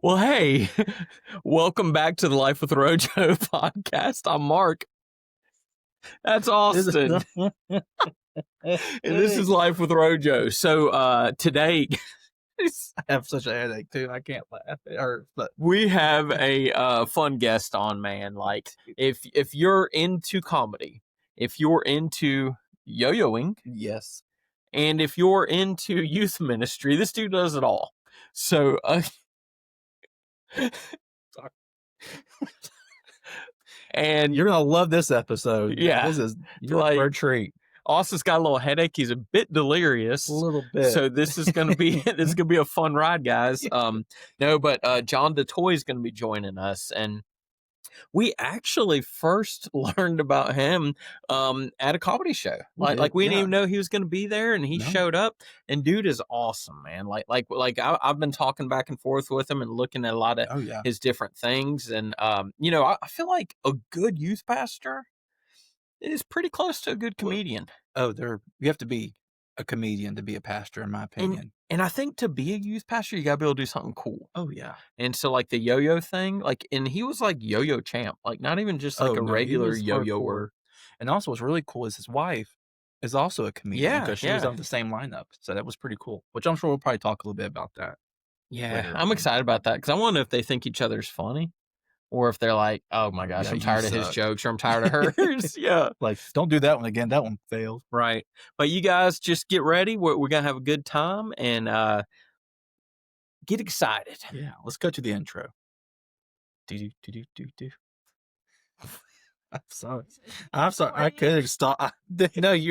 Well, hey, welcome back to the Life with Rojo podcast. I'm Mark. That's Austin. And this is Life with Rojo. So today I have such a headache too. I can't laugh. It hurts. But we have a fun guest on, man. Like if you're into comedy, if you're into yo-yoing, yes, and if you're into youth ministry, this dude does it all. So and you're gonna love this episode. Yeah, you're like, for a treat. Austin's got a little headache. He's a bit delirious. A little bit. So this is gonna be a fun ride, guys. John Datoy is gonna be joining us, and we actually first learned about him at a comedy show. Like we didn't even know he was gonna be there, and he showed up. And dude is awesome, man. I've been talking back and forth with him and looking at a lot of his different things, and I feel like a good youth pastor is pretty close to a good comedian. You have to be a comedian to be a pastor, in my opinion. And I think to be a youth pastor, you gotta be able to do something cool. Oh yeah. And so like the yo-yo thing, and he was like yo-yo champ, like not even just like regular yo-yoer. And also what's really cool is his wife is also a comedian because she was on the same lineup. So that was pretty cool, which I'm sure we'll probably talk a little bit about that. Yeah, I'm excited about that because I wonder if they think each other's funny. Or if they're like, oh my gosh, I'm tired of his jokes, or I'm tired of hers. Yeah. Like, don't do that one again. That one failed. Right. But you guys just get ready. We're going to have a good time and get excited. Yeah. Let's go to the intro. Do. I'm sorry. I couldn't stop. It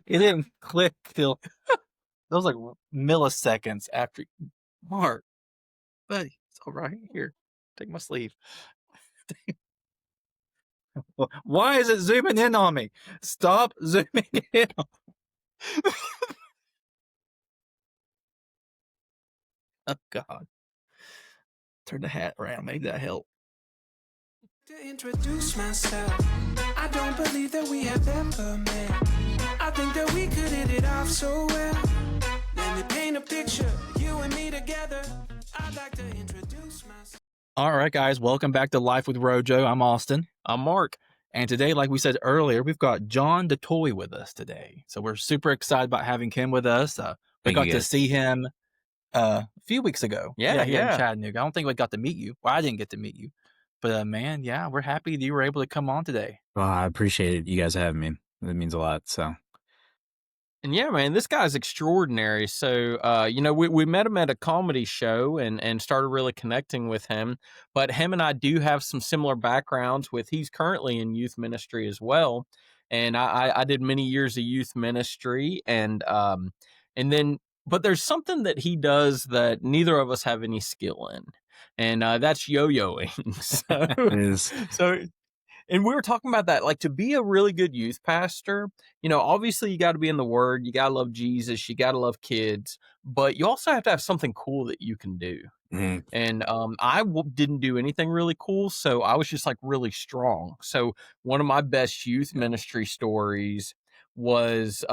didn't click till that was like milliseconds after. Mark, buddy, it's all right. Here, take my sleeve. Why is it zooming in on me? Stop zooming in on me. Oh, God. Turn the hat around. Maybe that help. To introduce myself, I don't believe that we have ever met. I think that we could hit it off so well. Let me paint a picture, you and me together. I'd like to introduce myself. All right, guys, welcome back to Life with Rojo. I'm Austin. I'm Mark. And today, like we said earlier, we've got John Datoy with us today. So we're super excited about having him with us. We got to see him a few weeks ago. Yeah. In Chattanooga. I don't think we got to meet you. Well, I didn't get to meet you. But man, we're happy that you were able to come on today. Well, I appreciate you guys having me. It means a lot. So. And yeah, man, this guy's extraordinary. So, we met him at a comedy show and started really connecting with him. But him and I do have some similar backgrounds he's currently in youth ministry as well. And I did many years of youth ministry. But there's something that he does that neither of us have any skill in. And that's yo-yoing. And we were talking about that, like to be a really good youth pastor, obviously you got to be in the word, you got to love Jesus, you got to love kids, but you also have to have something cool that you can do. Mm-hmm. And I didn't do anything really cool, so I was just like really strong. So one of my best youth ministry stories was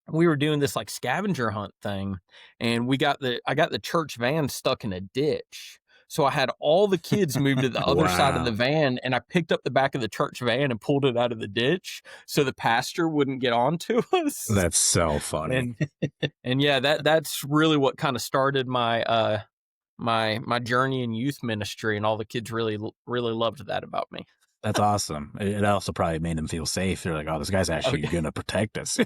we were doing this like scavenger hunt thing, and I got the church van stuck in a ditch. So I had all the kids move to the other side of the van, and I picked up the back of the church van and pulled it out of the ditch so the pastor wouldn't get onto us. That's so funny. And yeah, that's really what kind of started my my journey in youth ministry, and all the kids really loved that about me. That's awesome. It also probably made them feel safe. They're like, oh, this guy's actually going to protect us.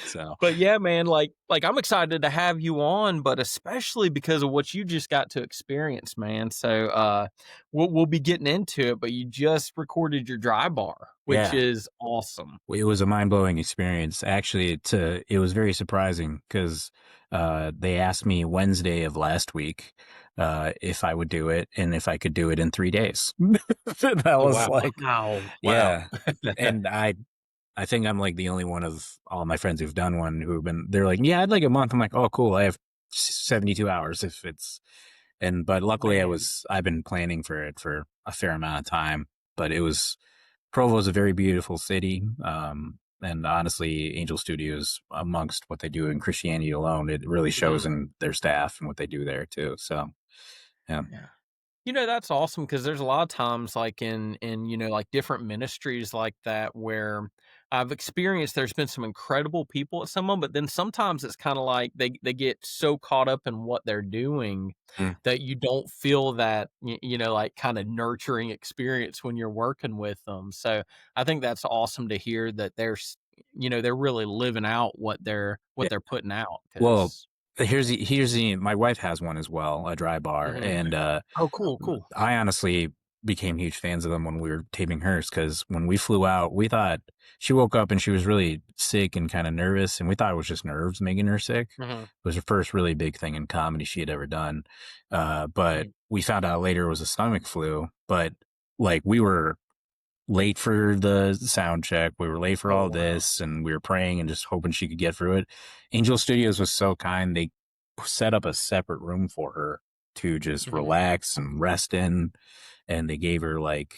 So, but yeah, man, like I'm excited to have you on, but especially because of what you just got to experience, man. So we'll be getting into it, but you just recorded your dry bar, which is awesome. It was a mind-blowing experience. Actually, it was very surprising because they asked me Wednesday of last week if I would do it and if I could do it in 3 days. That was wow. And I think I'm like the only one of all my friends who've done one they're like, yeah, I'd like a month. I'm like, oh, cool. I have 72 hours but luckily I've been planning for it for a fair amount of time, but Provo's a very beautiful city. And honestly, Angel Studios, amongst what they do in Christianity alone, it really shows in their staff and what they do there too. So, yeah. That's awesome because there's a lot of times like in like different ministries like that where I've experienced there's been some incredible people at someone, but then sometimes it's kind of like they get so caught up in what they're doing Mm. that you don't feel that like kind of nurturing experience when you're working with them. So I think that's awesome to hear that they're really living out what they're putting out. Well, here's the my wife has one as well, a dry bar, and oh, cool. I honestly became huge fans of them when we were taping hers, because when we flew out, we thought she woke up and she was really sick and kind of nervous, and we thought it was just nerves making her sick. It was her first really big thing in comedy she had ever done, but we found out later it was a stomach flu. But like, we were late for the sound check. We were late for all this, and we were praying and just hoping she could get through it. Angel Studios was so kind. They set up a separate room for her to just relax and rest in. And they gave her like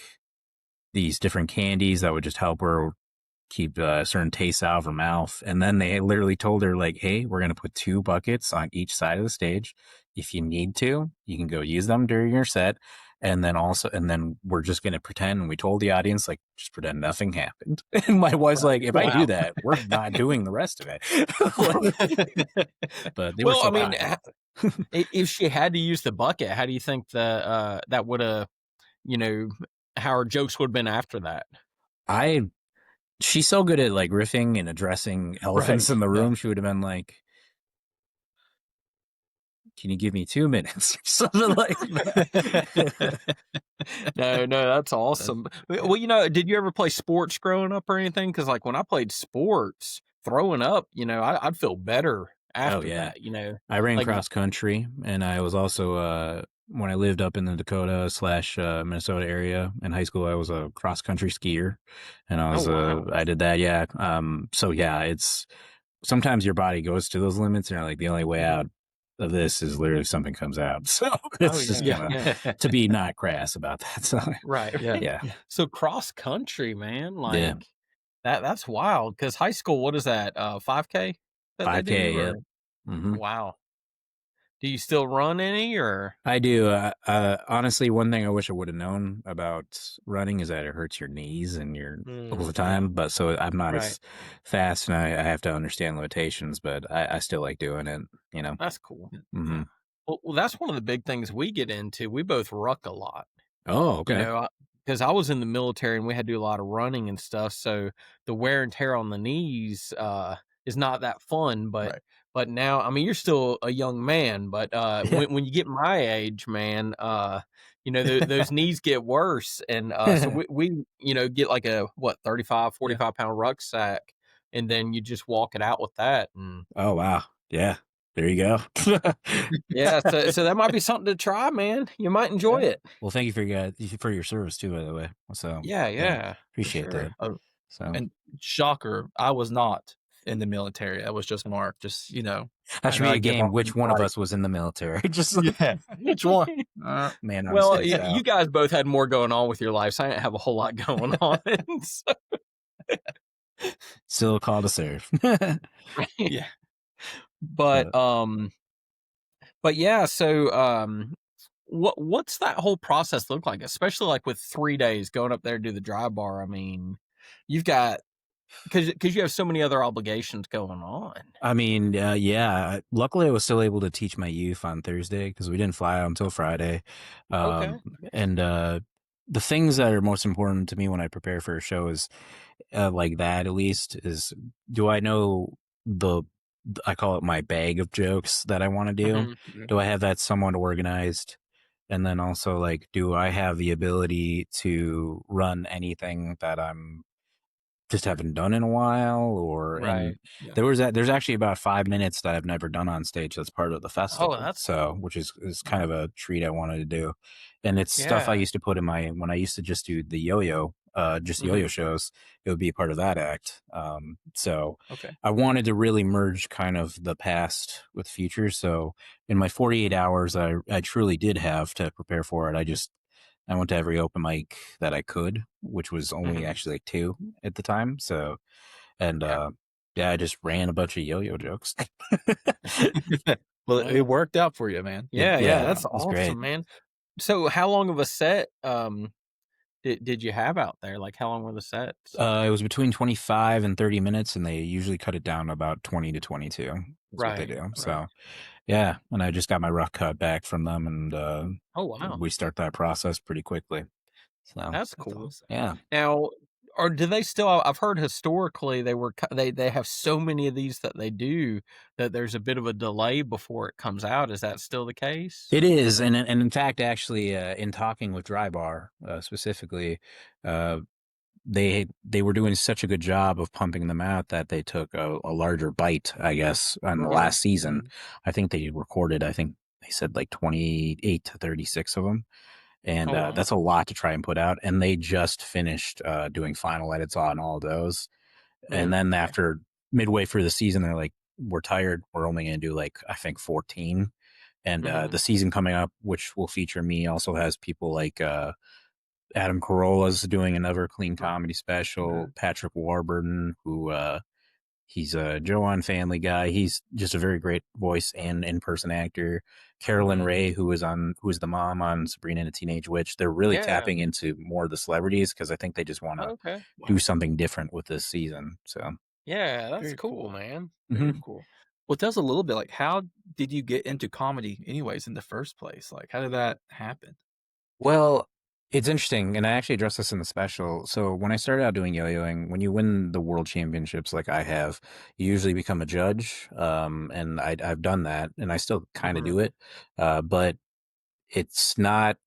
these different candies that would just help her keep certain tastes out of her mouth. And then they literally told her like, hey, we're going to put 2 buckets on each side of the stage. If you need to, you can go use them during your set. And then we're just going to pretend. And we told the audience, like, just pretend nothing happened. And my wife's like, if I do that, we're not doing the rest of it. But they were so kind. If she had to use the bucket, how do you think that would have, how her jokes would have been after that? She's so good at like riffing and addressing elephants in the room. She would have been like, can you give me 2 minutes? Something like that. No, that's awesome. Well, did you ever play sports growing up or anything? Because like when I played sports, throwing up, I'd feel better after that. I ran like, cross country, and I was also when I lived up in the Dakota / Minnesota area in high school, I was a cross country skier, and I did that. Yeah. So yeah, it's sometimes your body goes to those limits, and you're like, the only way out of this is literally something comes out. So it's just to be not crass about that. So right. Yeah. So cross country, man, like that's wild. Because high school, what is that? 5K. 5K. Yeah. Wow. Do you still run any, or? I do. Honestly, one thing I wish I would have known about running is that it hurts your knees and your all the time. But so I'm not as fast, and I have to understand limitations. But I still like doing it. That's cool. Well, that's one of the big things we get into. We both ruck a lot. Oh, okay. Because I was in the military and we had to do a lot of running and stuff. So the wear and tear on the knees is not that fun. But now, I mean, you're still a young man. But when you get my age, man, those knees get worse. And so we get like a 35, 45 pound rucksack, and then you just walk it out with that. And oh wow, yeah. There you go. Yeah, so that might be something to try, man. You might enjoy it. Well, thank you for your service too, by the way. So yeah, appreciate that. So and shocker, I was not in the military. That was just Mark. Just that should be a game. Which one of us was in the military? Just which one? Man. Well, you guys both had more going on with your lives. So I didn't have a whole lot going on. Still a call to serve. Yeah. But yeah, so what's that whole process look like, especially like with 3 days going up there to do the dry bar? I mean, you've got because you have so many other obligations going on. I mean, yeah. Luckily, I was still able to teach my youth on Thursday because we didn't fly out until Friday. And the things that are most important to me when I prepare for a show is like that. At least is, do I know I call it my bag of jokes that I want to do. Do I have that somewhat organized? And then also, like, do I have the ability to run anything that I'm just haven't done in a while? Or there's actually about 5 minutes that I've never done on stage that's part of the festival. Which is kind of a treat I wanted to do. And it's stuff I used to put in when I used to just do the yo-yo shows, it would be a part of that act. I wanted to really merge kind of the past with future. So in my 48 hours, I truly did have to prepare for it. I went to every open mic that I could, which was only actually like 2 at the time. So And yeah, I just ran a bunch of yo-yo jokes. Well, Well, it worked out for you, man. yeah, yeah, Yeah, that's it was great. awesome, man. So how long of a set did you have out there? Like how long were the sets? It was between 25 and 30 minutes, and they usually cut it down to about 20 to 22. That's what they Right, do. right. So, yeah. And I just got my rough cut back from them, and Oh wow. we start that process pretty quickly. So, That's That's cool. awesome. yeah. Now, or do they still? I've heard historically they have so many of these that they do that there's a bit of a delay before it comes out. Is that still the case? It is, and in fact, actually, in talking with Dry Bar specifically, uh, they were doing such a good job of pumping them out that they took a larger bite, I guess, on the Right. last season. Mhm. I think they recorded, I think they said like 28 to 36 of them, and Oh wow. that's a lot to try and put out. And they just finished doing final edits on all those, and then Okay. after midway through the season, they're like, "We're tired. We're only going to do like I think 14." And Mhm. the season coming up, which will feature me, also has people like Adam Carolla's doing another clean comedy special. Okay. Patrick Warburton, who he's a Joe on Family Guy. He's just a very great voice and in-person actor. Carolyn Right. Ray, who is the mom on Sabrina and the Teenage Witch. They're really Yeah. tapping into more of the celebrities because I think they just want to Okay. do Wow. something different with this season. So, Yeah, that's Very cool, cool. man. Very mhm. cool. Well, tell us a little bit, like, how did you get into comedy anyways in the first place? Like, how did that happen? Well, it's interesting, and I actually addressed this in the special. So when I started out doing yo-yoing, when you win the world championships like I have, you usually become a judge. And I've done that, and I still kind of Mhm. do it. But it's not.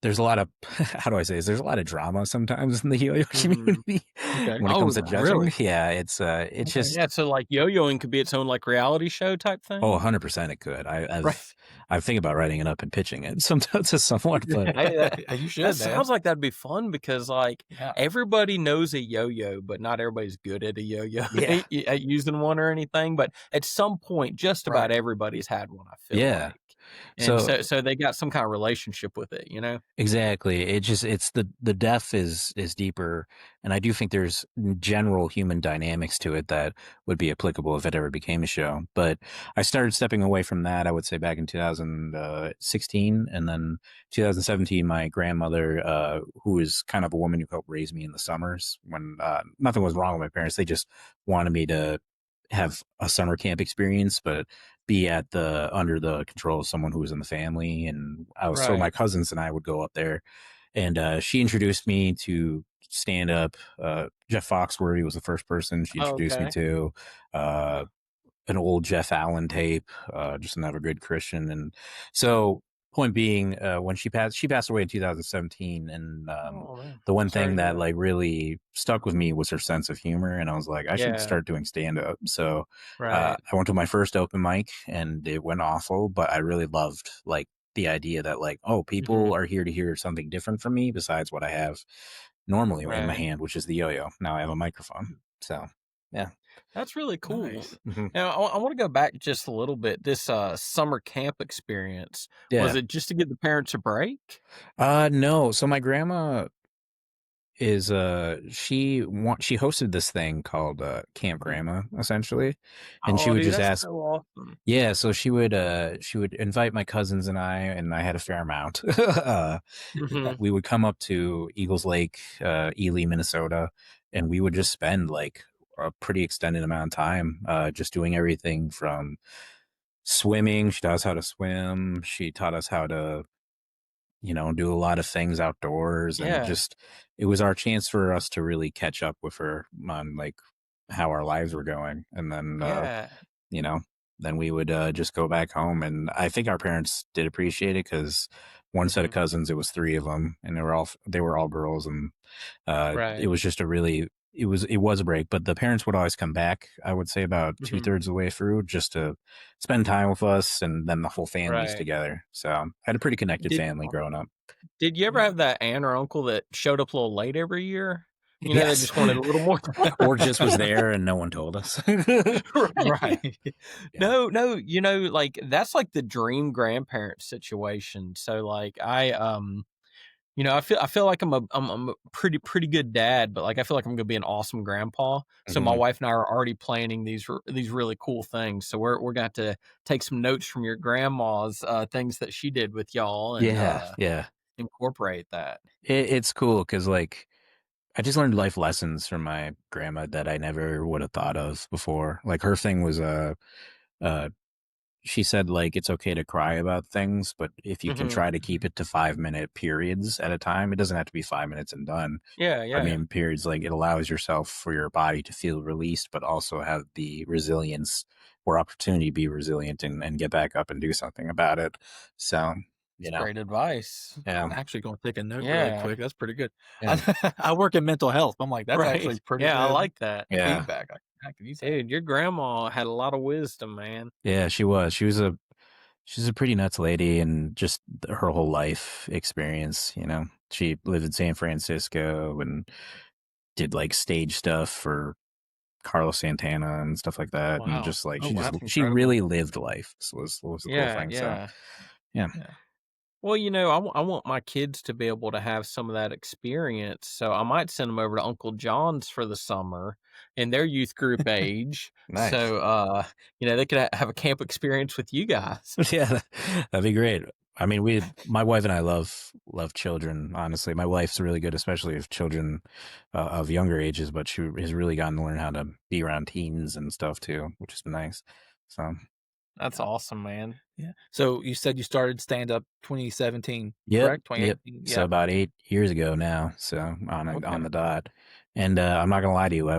There's a lot of how do I say this? There's a lot of drama sometimes in the yo-yo Mhm. community Okay. when it Oh, comes to judging. Really? Yeah, it's Okay. just yeah. So like yo-yoing could be its own like reality show type oh, thing. 100% it could. Right. I think about writing it up and pitching it sometimes to someone, but Hey, You that should, man. sounds like that'd be fun because like Yeah. everybody knows a yo-yo, but not everybody's good at a yo-yo yeah, at using one or anything. But at some point, just about Right. everybody's had one. I feel yeah. like, and So so they got some kind of relationship with it, you know. exactly. It's the depth is deeper, and I do think there's general human dynamics to it that would be applicable if it ever became a show. But I started stepping away from that, I would say back in 2016, and then 2017 my grandmother who is kind of a woman who helped raise me in the summers when nothing was wrong with my parents. They just wanted me to have a summer camp experience, but be at the under the control of someone who was in the family. And so my Right. cousins and I would go up there, and she introduced me to stand up. Jeff Foxworthy was the first person she introduced me Okay. to. Uh, an old Jeff Allen tape, just another good Christian. And so, point being, when she passed away in 2017, and Oh man, the one sorry thing to hear that that. like really stuck with me was her sense of humor, and I was like, I should Yeah. start doing stand up. So, Right. I went to my first open mic, and it went awful, but I really loved like the idea that like, oh, Hmm. people are here to hear something different from me besides what I have normally in my Right. hand, which is the yo-yo. Now I have a microphone, so yeah. That's really cool. Nice. Mhm. Now, I want to go back just a little bit. This summer camp experience, was Yeah. it just to give the parents a break? No. So my grandma is she hosted this thing called Camp Grandma essentially, and she Oh, would dude, just that's ask. so awesome. Yeah, so she would invite my cousins and I had a fair amount. Hmm. We would come up to Eagles Lake, Ely, Minnesota, and we would just spend like a pretty extended amount of time just doing everything from swimming. She taught us how to swim. She taught us how to do a lot of things outdoors, and Yeah. just it was our chance for us to really catch up with her on like how our lives were going. And then Yeah. you know then we would just go back home, and I think our parents did appreciate it because one set Hmm. of cousins, it was three of them, and they were all girls, and it Right. was just a really it was a break. But the parents would always come back, I would say about Hmm. 2/3 of the way through, just to spend time with us, and then the whole family's Right. together. So I had a pretty connected Did family growing up. Did you ever Yeah. have that aunt or uncle that showed up a little late every year? You know, they Yes. just wanted a little more Or just was there and no one told us. right. Right. Yeah. No, no, like that's like the dream grandparent situation. So like I feel like I'm a pretty good dad, but like I feel like I'm gonna be an awesome grandpa. So my Mhm. wife and I are already planning these really cool things. So we're gonna have to take some notes from your grandma's things that she did with y'all and Yeah. incorporate that. It's cool because like I just learned life lessons from my grandma that I never would have thought of before. Like her thing was uh she said like it's okay to cry about things, but if you can Hmm. try to keep it to 5 minute periods at a time, it doesn't have to be 5 minutes and done. Yeah, I yeah, mean, periods like it allows yourself for your body to feel released, but also have the resilience or opportunity to be resilient and get back up and do something about it. So, it's you know, great advice. yeah, I'm actually going to take a note really Yeah, quick. That's pretty good. yeah, I work in mental health. I'm like, that's right. actually pretty Yeah, I good like that, yeah, feedback. I can use that. dude. Your grandma had a lot of wisdom, man. yeah. She's a pretty nuts lady, and just her whole life experience. She lived in San Francisco and did like stage stuff for Carlos Santana and stuff like that, and Wow. just like Oh, that's she incredible. really lived life. Was the cool Yeah, thing. So yeah. yeah, Yeah. Well, I want my kids to be able to have some of that experience, so I might send them over to Uncle John's for the summer in their youth group age, nice. so, they could have a camp experience with you guys. Yeah, that'd be great. I mean, my wife and I love children. Honestly, my wife's really good, especially with children of younger ages. But she has really gotten to learn how to be around teens and stuff too, which has been nice. So, That's awesome, man. Yeah. So you said you started stand up 2017, yep, correct? yep. 2018. So Yeah. about 8 years ago now. So on Okay. the dot. And I'm not gonna lie to you,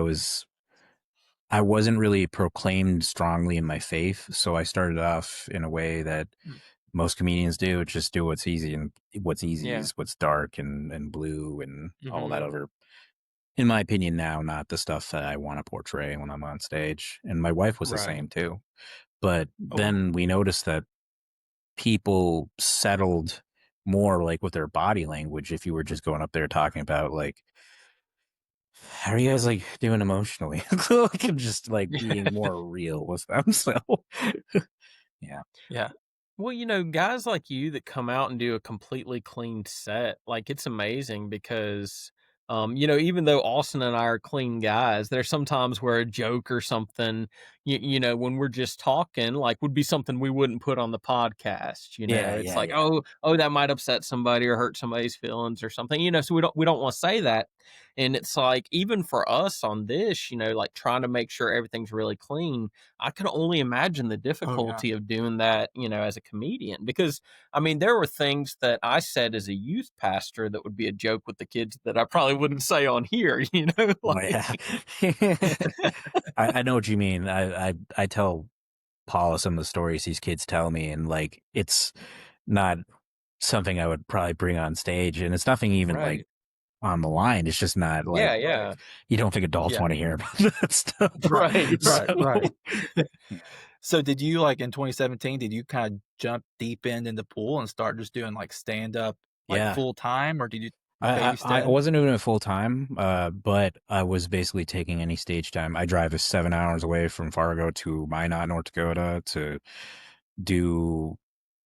I wasn't really proclaimed strongly in my faith, so I started off in a way that most comedians do, just do what's easy, and what's easy Yeah. is what's dark and blue and all that Mhm. other, in my opinion now, not the stuff that I want to portray when I'm on stage. And my wife was the Right. same too. But Oh, then we noticed that people settled more like with their body language if you were just going up there talking about like how are you guys like doing emotionally? Like I'm just like being more real with them. So yeah. yeah. Well, guys like you that come out and do a completely clean set, like it's amazing because, even though Austin and I are clean guys, there's sometimes where a joke or something, when we're just talking, like would be something we wouldn't put on the podcast. Yeah, It's yeah, like, yeah. oh, that might upset somebody or hurt somebody's feelings or something, so we don't want to say that. And it's like, even for us on this, like trying to make sure everything's really clean. I can only imagine the Oh, yeah. difficulty of doing that, as a comedian. Because, I mean, there were things that I said as a youth pastor that would be a joke with the kids that I probably wouldn't say on here, Oh, yeah. like, I know what you mean. I tell Paula some of the stories these kids tell me, and like it's not something I would probably bring on stage, and it's nothing even like right. on the line. It's just not like Yeah, yeah. you don't think adults Yeah. want to hear about that stuff. Right. Right, Right. right. Right. Yeah. So did you like in 2017, did you kind of jump deep in the pool and start just doing like stand up like Yeah. full time, or did you baby I step? wasn't doing it full time, but I was basically taking any stage time. I drive 7 hours away from Fargo to Minot, North Dakota, to do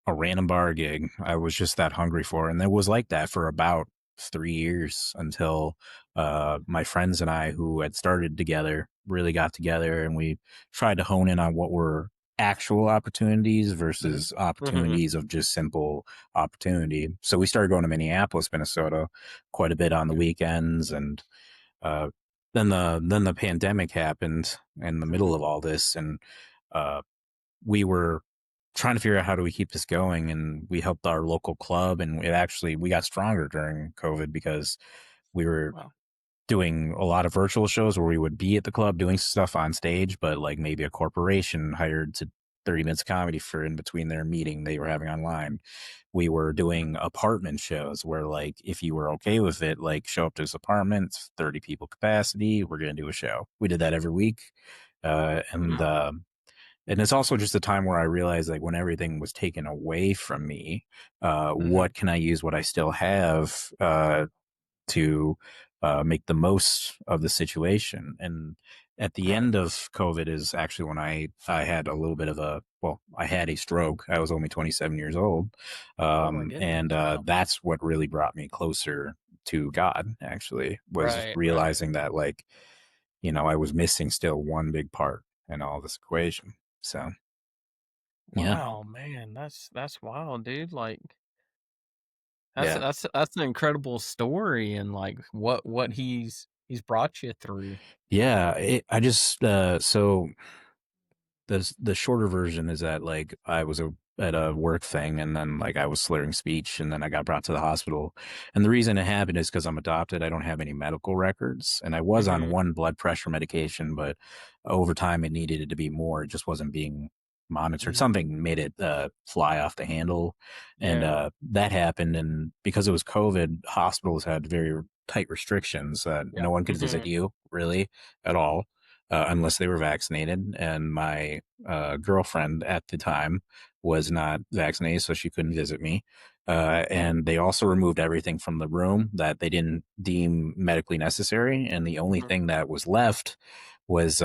a random bar gig. I was just that hungry for it. And it was like that for about 3 years until my friends and I, who had started together, really got together, and we tried to hone in on what were actual opportunities versus Mhm. opportunities of just simple opportunity. So we started going to Minneapolis, Minnesota quite a bit on the Okay. weekends, and uh, then the pandemic happened in the middle of all this, and uh, we were trying to figure out how do we keep this going, and we helped our local club, and we got stronger during COVID because we were Wow. doing a lot of virtual shows where we would be at the club doing stuff on stage, but like maybe a corporation hired to 30 minutes of comedy for in between their meeting they were having online. We were doing apartment shows where like if you were okay with it, like show up to this apartment, it's 30 people capacity, we're going to do a show. We did that every week. uh, and Wow. uh, and it's also just a time where I realized, like, when everything was taken away from me, Mhm. what can I use what I still have to make the most of the situation? And at the end of COVID is actually when I had a little bit of I had a stroke. I was only 27 years old. And that's what really brought me closer to God, actually, was realizing that, like, you know, I was missing still one big part in all this equation. So, yeah. Wow, man, that's wild, dude. Like Yeah. that's an incredible story, and like what he's brought you through. Yeah. I just, so the shorter version is that, like, I was at a work thing, and then, like, I was slurring speech, and then I got brought to the hospital. And the reason it happened is because I'm adopted. I don't have any medical records, and I was on one blood pressure medication, but over time it needed it to be more. It just wasn't being monitored. Something made it fly off the handle, and that happened. And because it was COVID, hospitals had very tight restrictions that no one could visit you really at all. Unless they were vaccinated. And my girlfriend at the time was not vaccinated, so she couldn't visit me. And they also removed everything from the room that they didn't deem medically necessary. And the only thing that was left was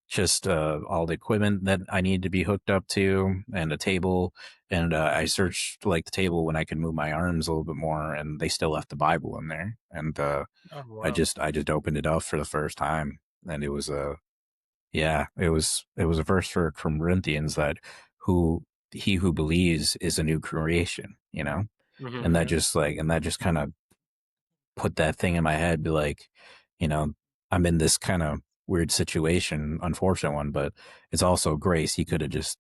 just all the equipment that I needed to be hooked up to, and a table. And I searched, like, the table when I could move my arms a little bit more, and they still left the Bible in there. And I just opened it up for the first time, and it was it was a verse for Corinthians that he who believes is a new creation, you know. And that just kind of put that thing in my head, be like, you know, I'm in this kind of weird situation, unfortunate one, but it's also grace. He could have just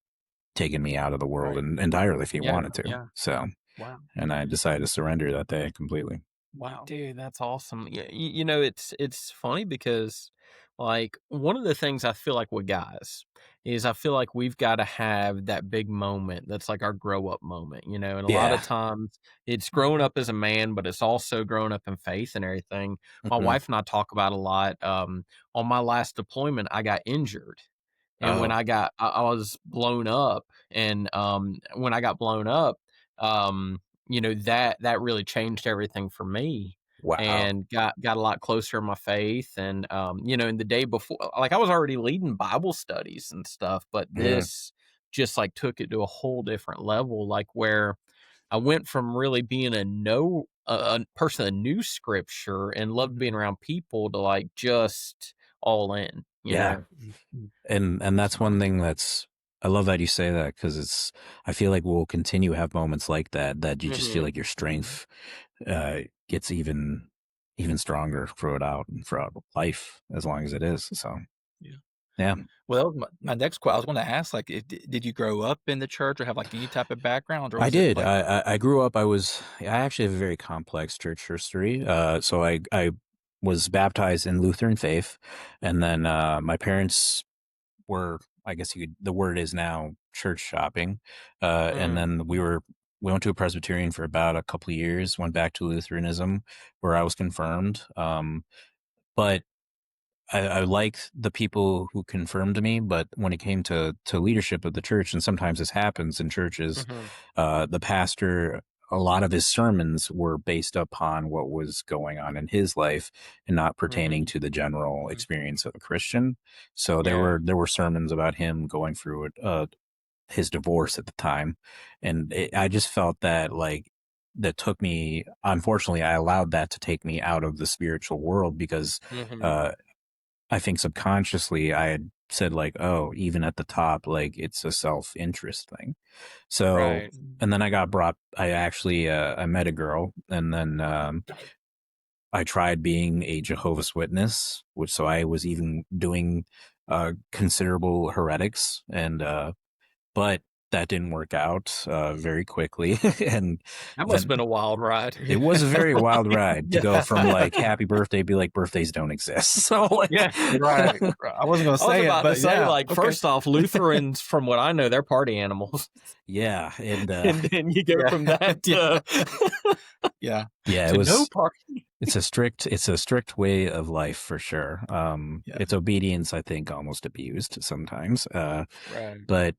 taken me out of the world entirely if he wanted to. So, and I decided to surrender that day completely. Wow, dude, that's awesome. Yeah, you know, it's funny because, like, one of the things I feel like with guys is I feel like we've got to have that big moment that's like our grow up moment, you know. And a lot of times it's growing up as a man, but it's also growing up in faith and everything. My wife and I talk about a lot. On my last deployment, I got injured. And when I was blown up, and when I got blown up, you know, that really changed everything for me. Wow. And got a lot closer in my faith. And you know, in the day before, like, I was already leading Bible studies and stuff, but this just like took it to a whole different level, like where I went from really being a person that knew scripture and loved being around people to, like, just all in, you know? And that's one thing I love that you say that, because I feel like we'll continue to have moments like that you just feel like your strength gets even stronger throughout life, as long as it is. So yeah. Well, my next question, I was going to ask, like, did you grow up in the church or have, like, any type of background? Or I was did. It, like... I grew up. I actually have a very complex church history. So I was baptized in Lutheran faith, and then my parents were, I guess the word is now, church shopping. And then we went to a Presbyterian for about a couple of years, went back to Lutheranism, where I was confirmed. But I liked the people who confirmed me, but when it came to leadership of the church, and sometimes this happens in churches, the pastor, a lot of his sermons were based upon what was going on in his life and not pertaining to the general experience of a Christian. So there were sermons about him going through his divorce at the time, and I just felt that, like, that took me. Unfortunately, I allowed that to take me out of the spiritual world, because I think subconsciously I had said, like, oh, even at the top, like, it's a self-interest thing. So, and then I actually, I met a girl, and then I tried being a Jehovah's Witness, so I was even doing considerable heretics, and but that didn't work out very quickly. And that must have been a wild ride. It was a very wild ride to go from, like, happy birthday, be like, birthdays don't exist. So, like, right. I wasn't going to say it, but like, first off, Lutherans, from what I know, they're party animals. Yeah, and then you go from that to it was no party. It's a strict way of life, for sure. It's obedience, I think, almost abused sometimes. But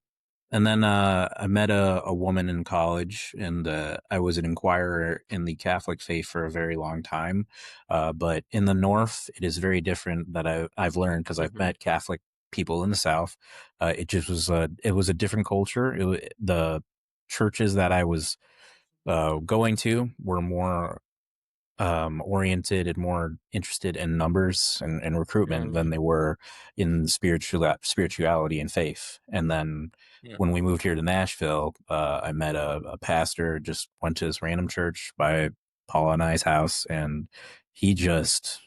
And then I met a woman in college, and I was an inquirer in the Catholic faith for a very long time. But in the North, it is very different that I've learned because I've met Catholic people in the South. It just was it was a different culture. The churches that I was going to were more oriented and more interested in numbers and recruitment than they were in spirituality and faith. And then when we moved here to Nashville, I met a pastor, just went to this random church by Paula and I's house, and he just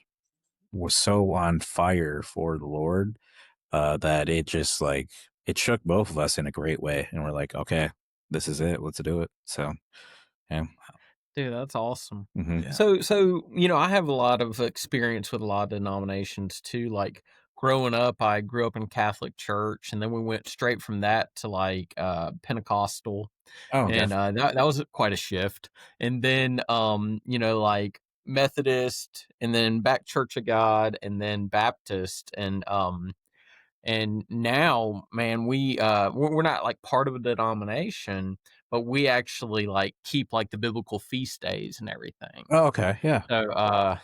was so on fire for the Lord that it just like it shook both of us in a great way. And we're like, okay, this is it. Let's do it. So, yeah. Dude, that's awesome. Mm-hmm. So I have a lot of experience with a lot of denominations too. Like growing up, I grew up in Catholic church, and then we went straight from that to like Pentecostal, Oh, and that was quite a shift. And then like Methodist, and then back Church of God, and then Baptist, and now, man, we're not like part of a denomination, but we actually like keep like the biblical feast days and everything. Oh, okay. Yeah.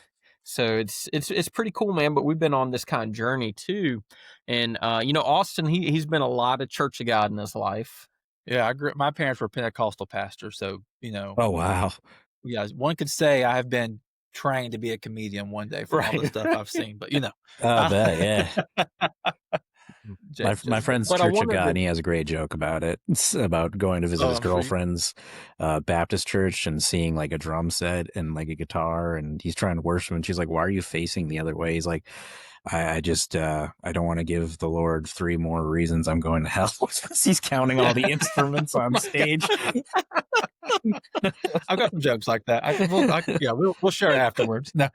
So it's pretty cool, man. But we've been on this kind of journey too, and Austin, he's been a lot of Church of God in his life. Yeah, my parents were Pentecostal pastors, so Oh, wow. yeah, one could say I have been trained to be a comedian one day from all the stuff I've seen. But I bet, yeah. My friend's but I Church of wanted God, to- and he has a great joke about it. It's about going to visit his I'm sure. girlfriend's Baptist church and seeing like a drum set and like a guitar, and he's trying to worship, and she's like, "Why are you facing the other way?" He's like, I just I don't want to give the Lord 3 more reasons I'm going to hell. He's counting all the instruments on stage. I've got some jokes like that. We'll share it afterwards. No,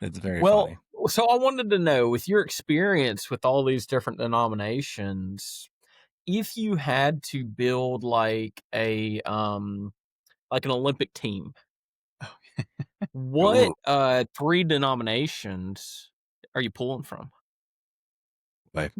It's very funny. So I wanted to know, with your experience with all these different denominations, if you had to build like an Olympic team, what 3 denominations are you pulling from? Right.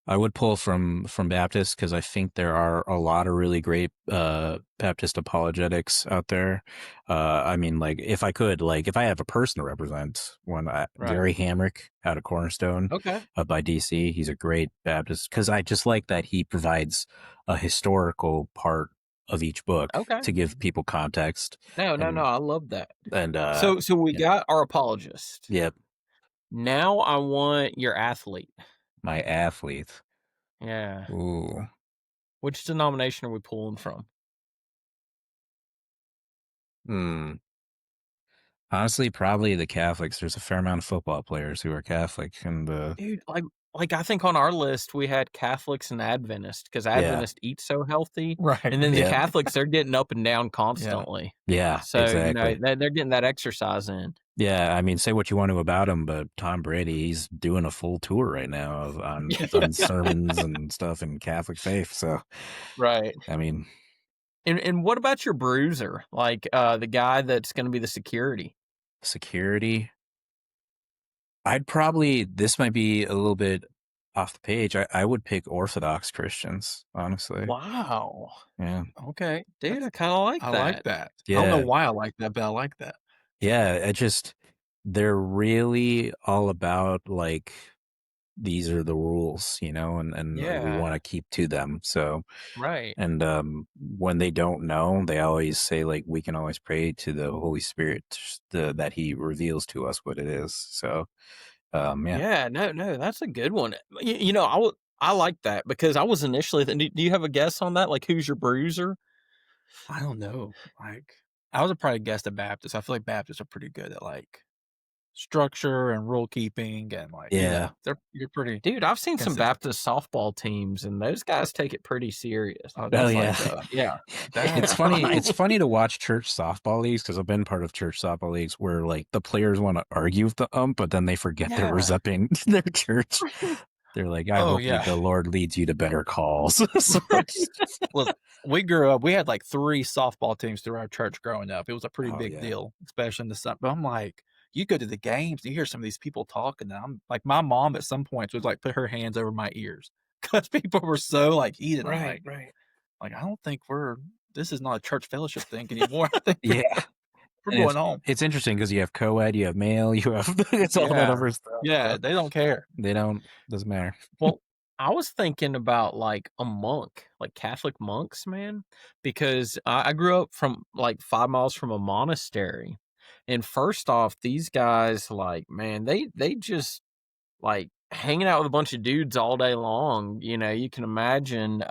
I would pull from Baptist because I think there are a lot of really great Baptist apologetics out there. I mean, like if I have a person to represent, Gary Hamrick out of Cornerstone, by DC, he's a great Baptist because I just like that he provides a historical part of each book to give people context. No, I love that. And so we got our apologist. Yep. Now I want your athlete. My athlete. Yeah. Ooh. Which denomination are we pulling from? Honestly, probably the Catholics. There's a fair amount of football players who are Catholic, and dude, like I think on our list we had Catholics and Adventists because Adventists eat so healthy, right? And then the Catholics, they're getting up and down constantly. Yeah, so exactly. They're getting that exercise in. Yeah, I mean, say what you want to about him, but Tom Brady, he's doing a full tour right now on sermons and stuff in Catholic faith. So, right. I mean, and what about your bruiser? Like the guy that's going to be the security? Security. This might be a little bit off the page. I would pick Orthodox Christians, honestly. Wow. Yeah. Okay. Dude, I kind of like that. I like that. Yeah. I don't know why I like that, but I like that. Yeah, they're really all about like these are the rules, and we want to keep to them. So right. And when they don't know, they always say like we can always pray to the Holy Spirit that He reveals to us what it is. So yeah, no, that's a good one. I like that because I was initially. Do you have a guess on that? Like, who's your bruiser? I don't know. Like, I was probably guessed a Baptist. I feel like Baptists are pretty good at like structure and rule keeping and like you're pretty. Dude, I've seen some Baptist softball teams and those guys take it pretty serious. Oh yeah. It's funny. It's funny to watch church softball leagues because I've been part of church softball leagues where like the players want to argue with the but then they forget they're representing their church. They're like, I hope that the Lord leads you to better calls. Well, we grew up, we had like 3 softball teams through our church growing up. It was a pretty big deal, especially in the summer. But I'm like, you go to the games, you hear some of these people talking. And I'm like, my mom at some points would like put her hands over my ears because people were so like heated. I'm right, right. like, I don't think this is not a church fellowship thing anymore. I think Yeah. we're And going home. it's interesting because you have co-ed, you have male, you have it's all that Yeah. other stuff. Yeah, they don't care. They don't, doesn't matter. Well, I was thinking about like a monk, like Catholic monks, man, because I grew up from like 5 miles from a monastery. And first off, these guys, like, man, they just like hanging out with a bunch of dudes all day long. You know, you can imagine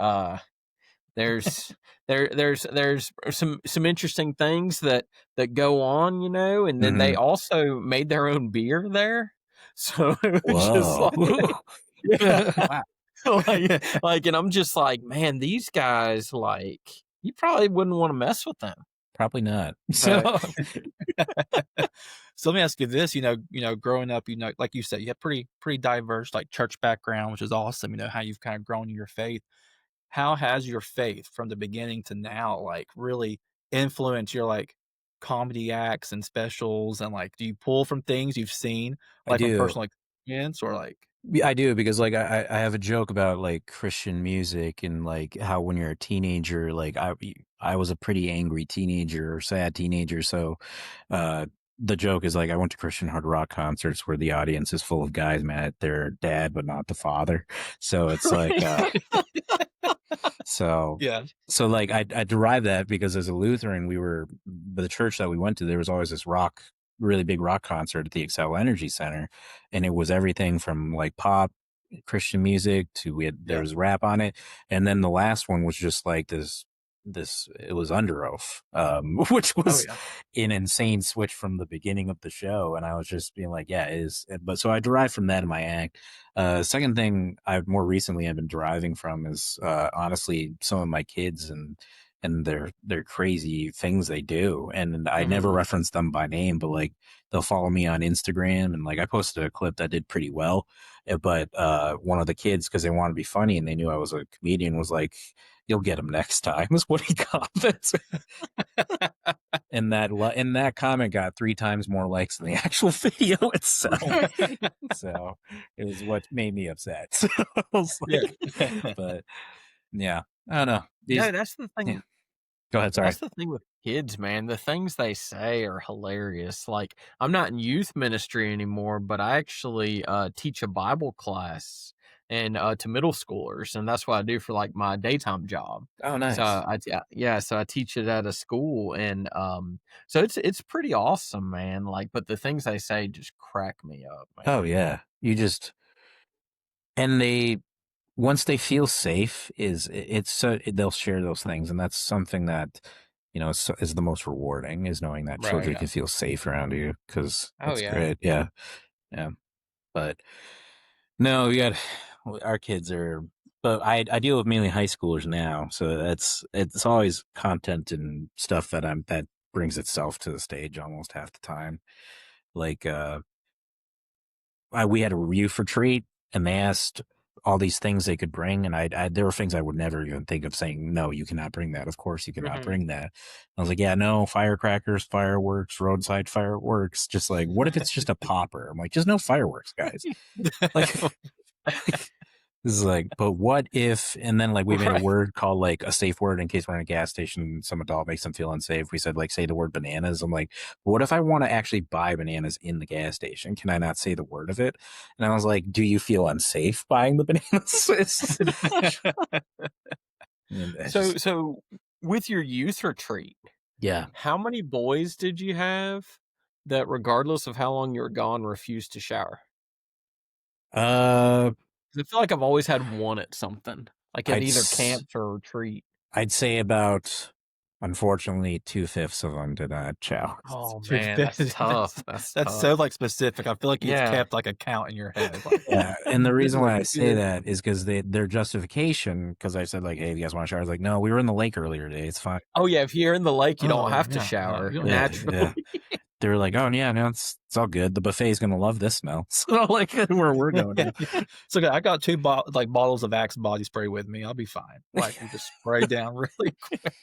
there's there's some interesting things that go on, you know, and then they also made their own beer there. So it was just Whoa. like yeah. Wow. Like, and I'm just like, man, these guys, like, you probably wouldn't want to mess with them. Probably not. Right. So let me ask you this, growing up, like you said, you have pretty diverse like church background, which is awesome, how you've kind of grown in your faith. How has your faith from the beginning to now like really influenced your like comedy acts and specials, and like do you pull from things you've seen I like from do. personal experience or like Yeah, I do, because like I have a joke about like Christian music and like how when you're a teenager, like I was a pretty angry teenager or sad teenager. So the joke is like I went to Christian hard rock concerts where the audience is full of guys mad at their dad but not the father. So it's like so yeah. so like I derived that because as a Lutheran, the church that we went to, there was always this really big rock concert at the Excel Energy Center, and it was everything from like pop, Christian music to there was rap on it, and then the last one was just like this it was Under Oath, which was an insane switch from the beginning of the show, and I was just being like, yeah, it is. But so I derived from that in my act. Second thing I've more recently I've been deriving from is honestly some of my kids and their crazy things they do, and I never reference them by name, but like they'll follow me on Instagram, and like I posted a clip that did pretty well, but one of the kids, because they wanted to be funny and they knew I was a comedian, was like, "You'll get him next time," is what he comments. And that comment got 3 times more likes than the actual video itself. So it was what made me upset. So I was like, but yeah, I don't know. No, that's the thing. Yeah. Go ahead. Sorry. That's the thing with kids, man. The things they say are hilarious. Like, I'm not in youth ministry anymore, but I actually teach a Bible class and to middle schoolers, and that's what I do for like my daytime job. Oh, nice. So I teach it at a school, and so it's pretty awesome, man. Like, but the things they say just crack me up, man. Oh yeah, and once they feel safe, they'll share those things, and that's something that is the most rewarding, is knowing that children can feel safe around you, because that's great. Yeah. But no, our kids are. But I deal with mainly high schoolers now, so it's always content and stuff that brings itself to the stage almost half the time. Like we had a youth retreat, and they asked all these things they could bring, and there were things I would never even think of saying, no, you cannot bring that. Of course you cannot bring that. I was like, yeah, no, firecrackers, fireworks, roadside fireworks. Just like, what if it's just a popper? I'm like, just no fireworks, guys. Like, this is like, but what if, and then like we made a word called like a safe word in case we're in a gas station and some adult makes them feel unsafe. We said like, say the word bananas. I'm like, what if I want to actually buy bananas in the gas station? Can I not say the word of it? And I was like, do you feel unsafe buying the bananas? So with your youth retreat, how many boys did you have that, regardless of how long you were gone, refused to shower? I feel like I've always had one at something, like at either camp or retreat. I'd say about, unfortunately, 2/5 of them did not shower. Oh man, that's tough. That's tough. So like specific. I feel like you've kept like a count in your head. Like, yeah, and the reason why I say that is because their justification, because I said like, hey, if you guys want to shower, I was like, no, we were in the lake earlier today, it's fine. Oh yeah, if you're in the lake, you don't have to shower naturally. Yeah. They were like, oh yeah, no, it's all good. The buffet is gonna love this smell. So like, where we're going. So I got 2 bottles of Axe body spray with me. I'll be fine. Like, you just spray down really quick.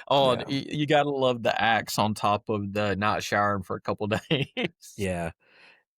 Oh, you gotta love the Axe on top of the not showering for a couple days. Yeah.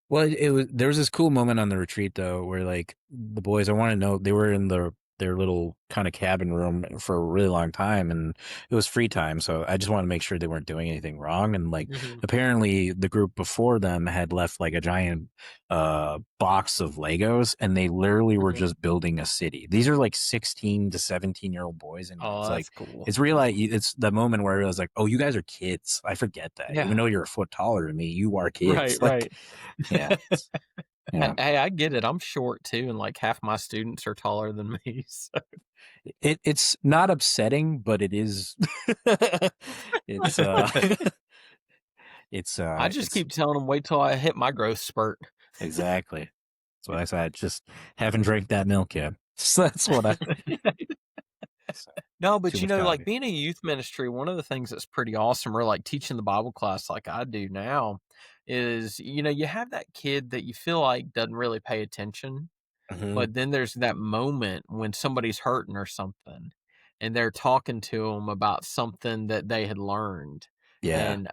Well, there was this cool moment on the retreat though, where like the boys, I want to know, they were in their little kind of cabin room for a really long time, and it was free time, so I just wanted to make sure they weren't doing anything wrong. And like apparently the group before them had left like a giant box of Legos, and they literally were just building a city. These are like 16 to 17-year-old boys, and Oh, it's like that's cool. it's it's the moment where I was like, oh, you guys are kids. I forget that. Yeah. Even though you're a foot taller than me, you are kids. Right, Like, right. yeah. Yeah. Hey, I get it. I'm short too, and like half my students are taller than me. So. It's not upsetting, but it is. It's I just keep telling them, wait till I hit my growth spurt. exactly. That's what I said. Just haven't drank that milk yet. So that's what I. No, but Too you much know, like coffee. being a youth ministry, one of the things that's pretty awesome, or like teaching the Bible class like I do now, is you have that kid that you feel like doesn't really pay attention, but then there's that moment when somebody's hurting or something, and they're talking to them about something that they had learned, Yeah. and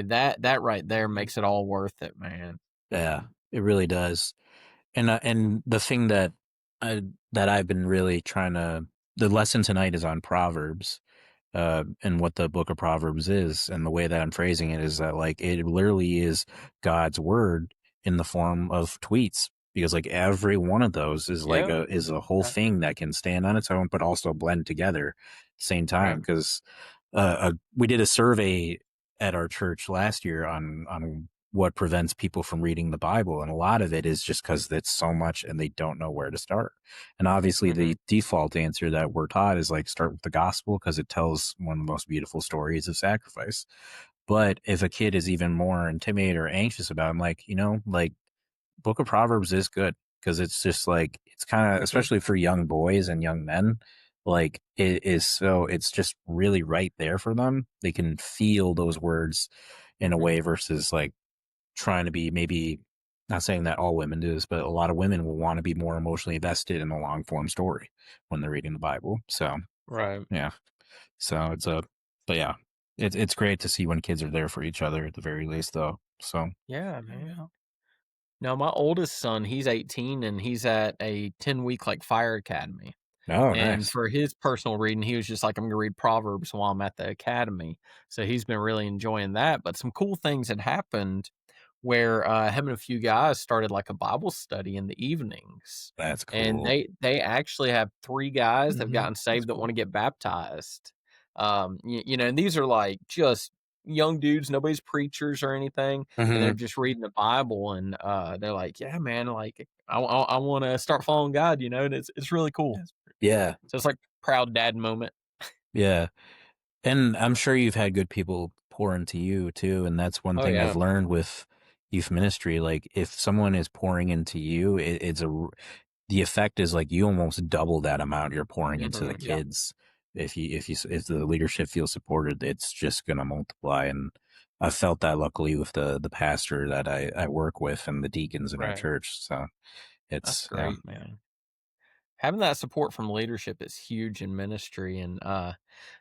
that right there makes it all worth it, man. Yeah. It really does. And the thing I that I've been really trying to, the lesson tonight is on Proverbs, and what the book of Proverbs is, and the way that I'm phrasing it is that like it literally is God's word in the form of tweets, because like every one of those is like Yeah, a whole thing that can stand on its own but also blend together at the same time. right. Because we did a survey at our church last year on what prevents people from reading the Bible, and a lot of it is just because it's so much and they don't know where to start. And obviously the default answer that we're taught is like start with the gospel, because it tells one of the most beautiful stories of sacrifice. But if a kid is even more intimidated or anxious about it, I'm like, like book of Proverbs is good, because it's just like, it's kind of, especially for young boys and young men, like it is, so it's just really right there for them. They can feel those words in a way, versus like trying to be, maybe not saying that all women do this, but a lot of women will want to be more emotionally invested in a long form story when they're reading the Bible. So Right. yeah, so but yeah, it's great to see when kids are there for each other at the very least, though. So Yeah, man. Now, my oldest son, he's 18 and he's at a 10-week like fire academy. oh, And nice. for his personal reading, he was just like, I'm going to read Proverbs while I'm at the academy. So he's been really enjoying that. But some cool things had happened where him and a few guys started like a Bible study in the evenings. That's And cool. they actually have 3 guys that have gotten That's saved that cool. want to get baptized. And these are like just young dudes, nobody's preachers or anything, and they're just reading the Bible, and they're like, "Yeah, man, like I want to start following God," and it's really cool. Yeah, So it's like proud dad moment. yeah. And I'm sure you've had good people pour into you too. And that's one Oh thing I've yeah. learned with youth ministry. Like if someone is pouring into you, the effect is like you almost double that amount you're pouring into the Yeah. kids. If the leadership feels supported, it's just going to multiply. And I felt that luckily with the pastor that I work with and the deacons in our Right. church. So That's yeah. great, man. Having that support from leadership is huge in ministry, and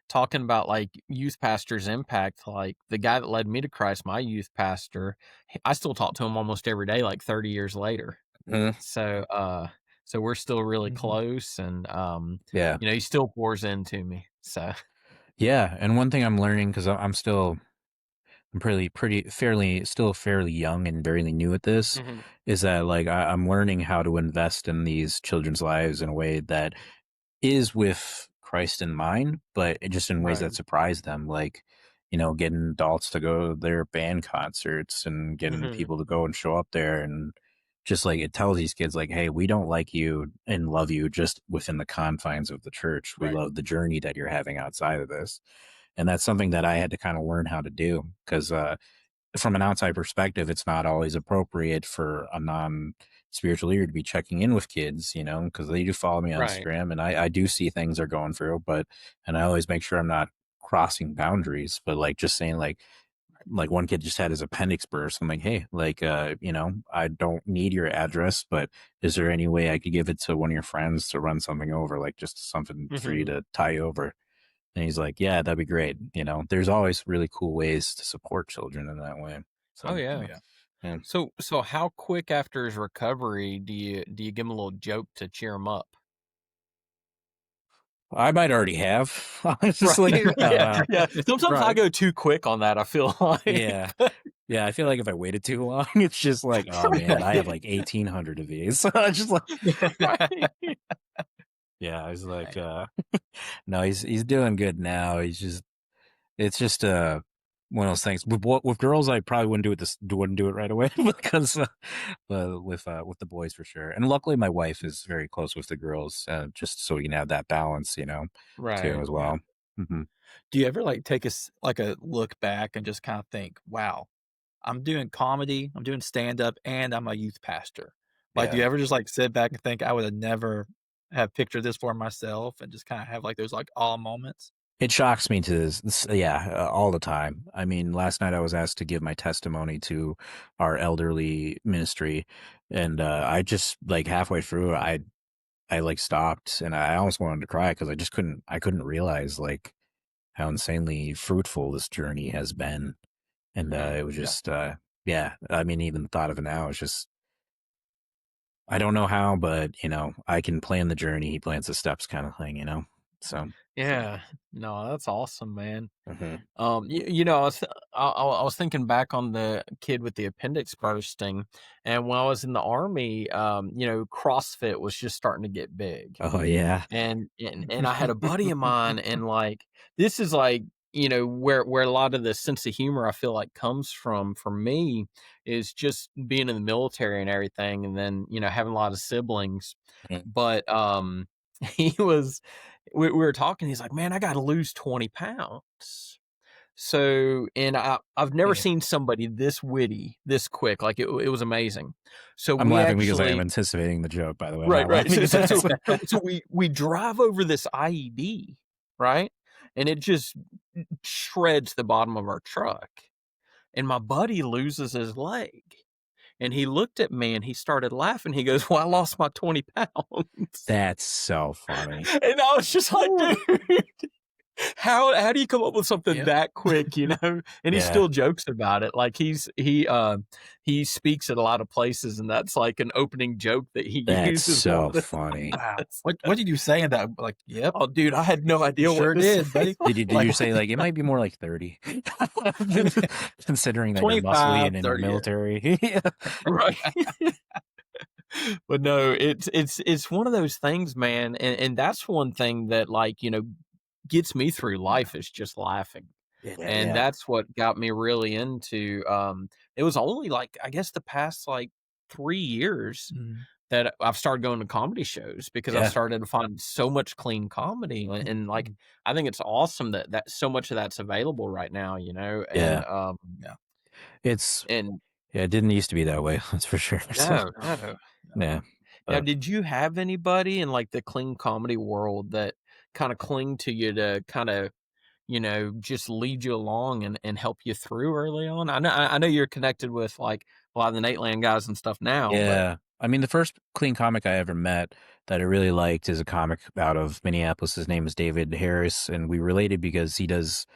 talking about like youth pastors impact, like the guy that led me to Christ, my youth pastor, I still talk to him almost every day like 30 years later. Mhm. So we're still really close, and Yeah. he still pours into me. So Yeah. And one thing I'm learning, because I'm still fairly young and very new at this, is that like I'm learning how to invest in these children's lives in a way that is with Christ in mind, but just in ways right. that surprise them, like, getting adults to go to their band concerts and getting people to go and show up there, and just like it tells these kids like, hey, we don't like you and love you just within the confines of the church. We Right. love the journey that you're having outside of this. And that's something that I had to kind of learn how to do, because from an outside perspective, it's not always appropriate for a non-spiritual leader to be checking in with kids, because they do follow me on Right. Instagram, and I do see things they're going through, and I always make sure I'm not crossing boundaries, but like just saying like one kid just had his appendix burst. I'm like, hey, like, I don't need your address, but is there any way I could give it to one of your friends to run something over, like just something for you to tie over? And he's like, yeah, that'd be great. There's always really cool ways to support children in that way. So, Oh yeah. And So how quick after his recovery do you give him a little joke to cheer him up? I might already have, Right. honestly. Yeah. Yeah. Sometimes I Right. go too quick on that, I feel like. Yeah. Yeah, I feel like if I waited too long, it's just like, oh man, I have like 1,800 of these. So I just like, Right. yeah, I was like, no, he's doing good now. It's just one of those things. With girls, I probably wouldn't do it right away because with the boys for sure. And luckily, my wife is very close with the girls, just so we can have that balance, too Right. as Yeah. well. Hmm. Do you ever like take a look back and just kind of think, wow, I'm doing comedy, I'm doing stand up, and I'm a youth pastor. Like, do Yeah. you ever just like sit back and think I would have never have pictured this for myself and just kind of have like those like awe moments? It shocks me to yeah, all the time. I mean, last night I was asked to give my testimony to our elderly ministry, and I just like halfway through, I like stopped and I almost wanted to cry because I couldn't realize like how insanely fruitful this journey has been, and it was Yeah. just yeah. I mean, even the thought of it now is just I don't know how, but I can plan the journey. He plans the steps, kind of thing. So. Yeah. No, that's awesome, man. Mhm. I was thinking back on the kid with the appendix bursting, and when I was in the army, CrossFit was just starting to get big. Oh yeah. And I had a buddy of mine, and like this is like where a lot of the sense of humor I feel like comes from for me is just being in the military and everything, and then having a lot of siblings. Mhm. But he was we were talking. He's like, man, I got to lose 20 pounds. So, and I've never Yeah. seen somebody this witty, this quick. Like it was amazing. So I'm we laughing because I am actually anticipating the joke, by the way. I'm Right, not right. laughing So because so so that's so so we drive over this IED, right? And it just shreds the bottom of our truck. And my buddy loses his leg. And he looked at me and he started laughing. He goes, well, I lost my 20 pounds. that's so funny. And I was just like, dude, how do you come up with something Yep. that quick, And he Yeah. still jokes about it. Like he speaks at a lot of places, and that's like an opening joke that he That's uses. One so of the funny. Wow. What did you say in that? Like, yep, Oh, dude, I had no idea you what sure to did, say. buddy. Did you say like it might be more like 30? Considering that you're muscly 25, and in the 30, yeah. military. Yeah. Right. But no, it's one of those things, man, and that's one thing that gets me through life is just laughing. And Yeah. that's what got me really into it was only like I guess the past like 3 years Mhm. that I've started going to comedy shows because I've Yeah. started to find so much clean comedy and like I think it's awesome that so much of that's available right now, Yeah. Yeah. It's and yeah, it didn't used to be that way, that's for sure. So, no. yeah. Now, But did you have anybody in like the clean comedy world that kind of cling to you to kind of, just lead you along and help you through early on? I know you're connected with like a lot of the Nateland guys and stuff now, but yeah. I mean, the first clean comic I ever met that I really liked is a comic out of Minneapolis. His name is David Harris, and we related because he does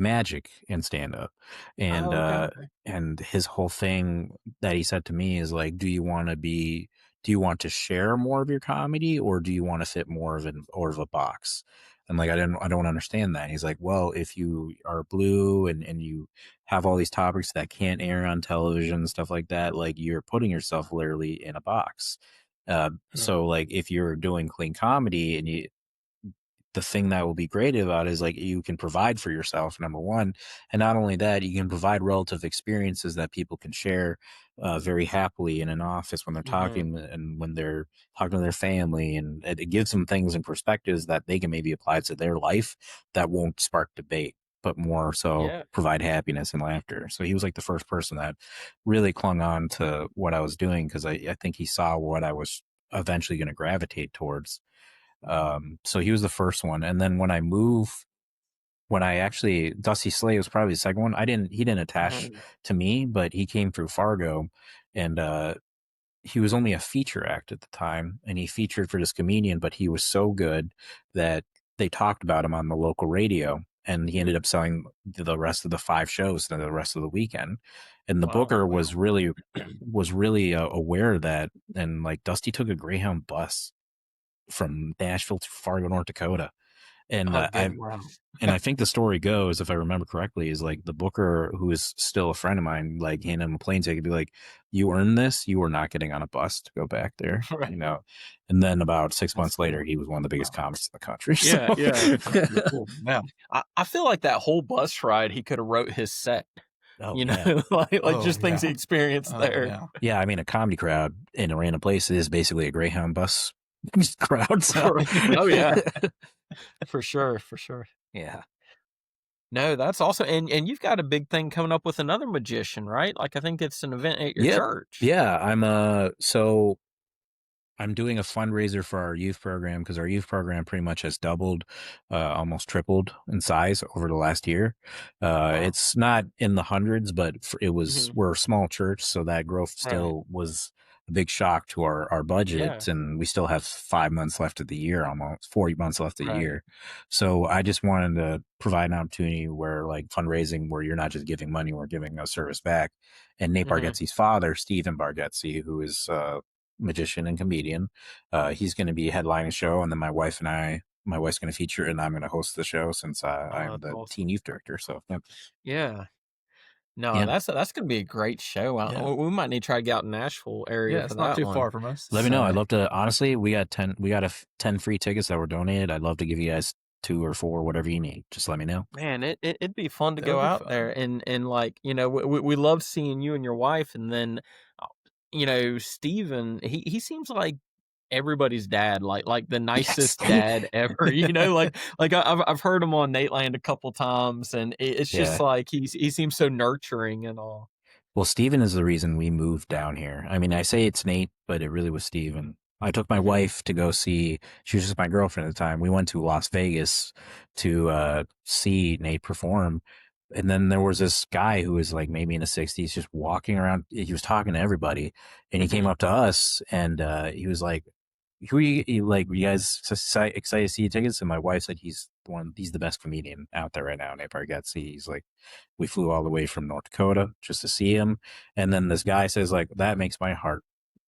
magic in stand up. And oh, okay. and his whole thing that he said to me is like, do you want to share more of your comedy, or do you want to fit more of a box? And like I don't understand that. He's like, well, if you are blue and you have all these topics that can't air on television, stuff like that, like you're putting yourself literally in a box. Yeah. So like if you're doing clean comedy and the thing that will be great about it is like you can provide for yourself, number one, and not only that, you can provide relative experiences that people can share very happily in an office when they're Mhm. talking and when they're talking to their family, and it gives them things and perspectives that they can maybe apply to their life that won't spark debate but more so Yeah. provide happiness and laughter. So he was like the first person that really clung on to what I was doing because I think he saw what I was eventually going to gravitate towards. So he was the first one. And then when I actually, Dusty Slay was probably the second one. He didn't attach Mhm. to me, but he came through Fargo, and he was only a feature act at the time, and he featured for this comedian, but he was so good that they talked about him on the local radio. and he ended up selling the rest of the 5 shows to the rest of the weekend. And the Wow. booker was really aware of that, and like Dusty took a Greyhound bus from Nashville to Fargo, North Dakota. And Wow. I think the story goes, if I remember correctly, is like the booker, who is still a friend of mine, like handed him a plane ticket, be like, "You earned this. You are not getting on a bus to go back there." Right. You know. And then about 6 That's months cool. later, he was one of the biggest comics in the country. Yeah, so- yeah. Pretty cool. Yeah. I feel like that whole bus ride, he could have wrote his set. Oh, You yeah. know, like Oh, just things he yeah. experienced Oh, there. yeah. Yeah, I mean, a comedy crowd in a random place is basically a Greyhound bus crowd. So. Oh, yeah. For sure, for sure. Yeah. No, that's awesome. And you've got a big thing coming up with another magician, right? Like I think it's an event at your Yep. church. Yeah, I'm doing a fundraiser for our youth program, because our youth program pretty much has doubled, almost tripled in size over the last year. It's not in the hundreds, but we're a small church, so that growth still was a big shock to our budget, and we still have 5 months left of the year, almost 40 months left of the year. So I just wanted to provide an opportunity where, like, fundraising, where you're not just giving money, we're giving a service back. And Nate Bargatze's father, Stephen Bargatze, who is magician and comedian, he's going to be headlining the show, and then my wife's going to feature, and I'm going to host the show, since I'm the teen youth director. So yeah. No, that's going to be a great show. Yeah. We might need to try to get out in Nashville area Yeah, for it's that not too one. far from us. Let me know. I'd love to. Honestly, we got 10 free tickets that were donated. I'd love to give you guys 2 or 4, whatever you need. Just let me know. Man, it'd be fun to That go would be out fun. there and like, you know, we love seeing you and your wife, and then, you know, Steven, he seems like everybody's dad, like the nicest dad ever. You know, like I've heard him on Nateland a couple times, and it's just like he seems so nurturing and all. Well, Steven is the reason we moved down here. I mean, I say it's Nate, but it really was Steven. I took my wife to go see, she was just my girlfriend at the time. We went to Las Vegas to see Nate perform. And then there was this guy who was like maybe in his 60s, just walking around. He was talking to everybody, and he came up to us, and he was like, "Who are you like? Were you guys excited to see tickets?" And my wife said, "He's the best comedian out there right now, Nate Bargatze." He's like, "We flew all the way from North Dakota just to see him." And then this guy says, like, "That makes my heart